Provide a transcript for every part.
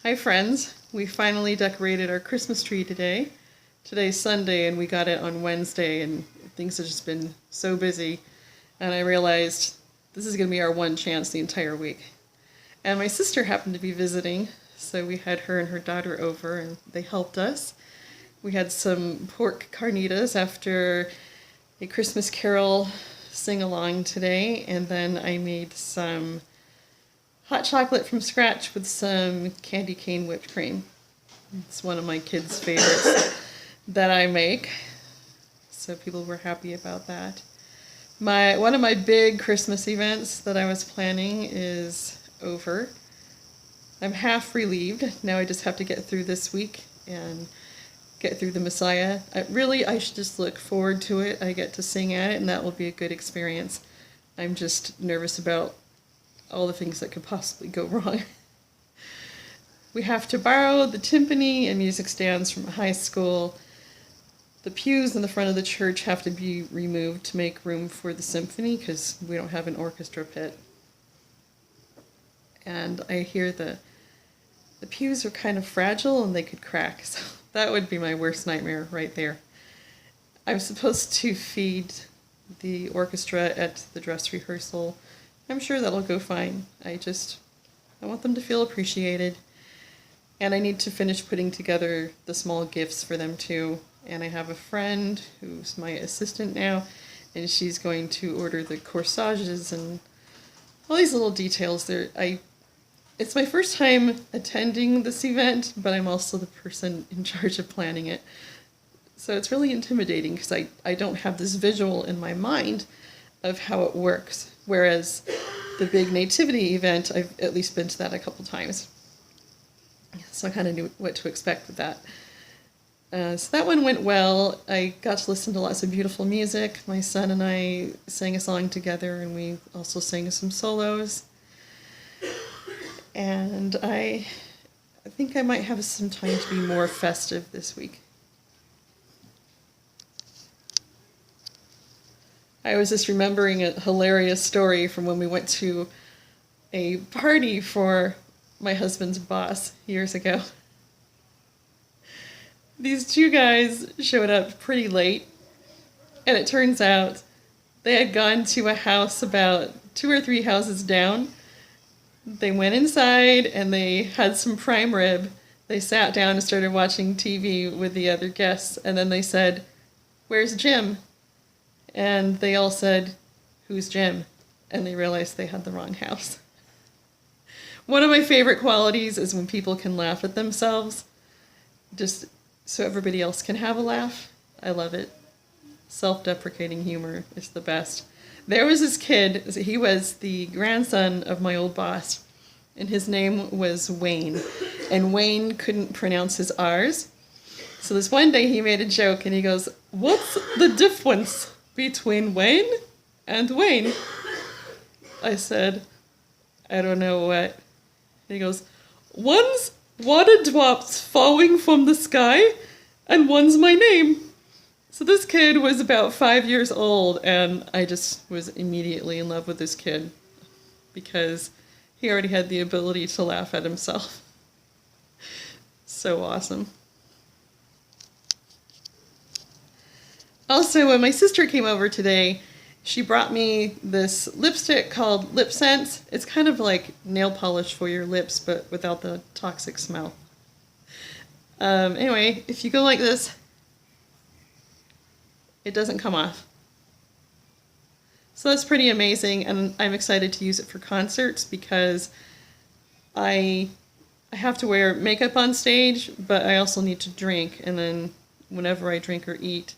Hi friends, we finally decorated our Christmas tree today. Today's Sunday and we got it on Wednesday and things have just been so busy and I realized this is going to be our one chance the entire week. And my sister happened to be visiting, so we had her and her daughter over and they helped us. We had some pork carnitas after a Christmas Carol sing-along today, and then I made some hot chocolate from scratch with some candy cane whipped cream. It's one of my kids' favorites that I make, so people were happy about that. One of my big Christmas events that I was planning is over. I'm half relieved. Now I just have to get through this week and get through the Messiah. I should just look forward to it. I get to sing at it and that will be a good experience. I'm just nervous about all the things that could possibly go wrong. We have to borrow the timpani and music stands from a high school. The pews in the front of the church have to be removed to make room for the symphony because we don't have an orchestra pit. And I hear the pews are kind of fragile and they could crack, so that would be my worst nightmare right there. I'm supposed to feed the orchestra at the dress rehearsal. I'm sure that'll go fine. I want them to feel appreciated. And I need to finish putting together the small gifts for them too. And I have a friend who's my assistant now, and she's going to order the corsages and all these little details. It's my first time attending this event, but I'm also the person in charge of planning it. So it's really intimidating because I don't have this visual in my mind of how it works. Whereas the big nativity event, I've at least been to that a couple times. So I kind of knew what to expect with that. So that one went well. I got to listen to lots of beautiful music. My son and I sang a song together and we also sang some solos. And I think I might have some time to be more festive this week. I was just remembering a hilarious story from when we went to a party for my husband's boss years ago. These two guys showed up pretty late, and it turns out they had gone to a house about 2 or 3 houses down. They went inside and they had some prime rib. They sat down and started watching TV with the other guests, and then they said, "Where's Jim?" And they all said, "Who's Jim?" And they realized they had the wrong house. One of my favorite qualities is when people can laugh at themselves, just so everybody else can have a laugh. I love it. Self-deprecating humor is the best. There was this kid, he was the grandson of my old boss, and his name was Wayne. And Wayne couldn't pronounce his R's. So this one day he made a joke and he goes, "What's the difference between Wayne and Wayne?" I said, "I don't know what." And he goes, "One's water drops falling from the sky, and one's my name." So this kid was about 5 years old, and I just was immediately in love with this kid because he already had the ability to laugh at himself. So awesome. Also, when my sister came over today, she brought me this lipstick called Lip Sense. It's kind of like nail polish for your lips, but without the toxic smell. Anyway, if you go like this, it doesn't come off. So that's pretty amazing, and I'm excited to use it for concerts because I have to wear makeup on stage, but I also need to drink, and then whenever I drink or eat,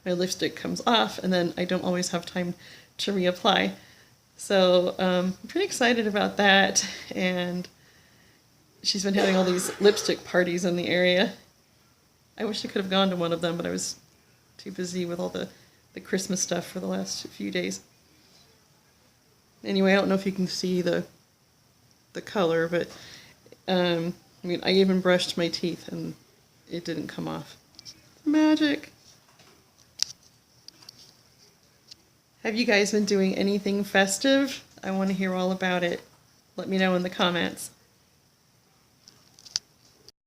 my lipstick comes off, and then I don't always have time to reapply. So I'm pretty excited about that, and she's been having all these lipstick parties in the area. I wish I could have gone to one of them, but I was too busy with all the Christmas stuff for the last few days. Anyway, I don't know if you can see the color, but I even brushed my teeth and it didn't come off. Magic. Have you guys been doing anything festive? I want to hear all about it. Let me know in the comments.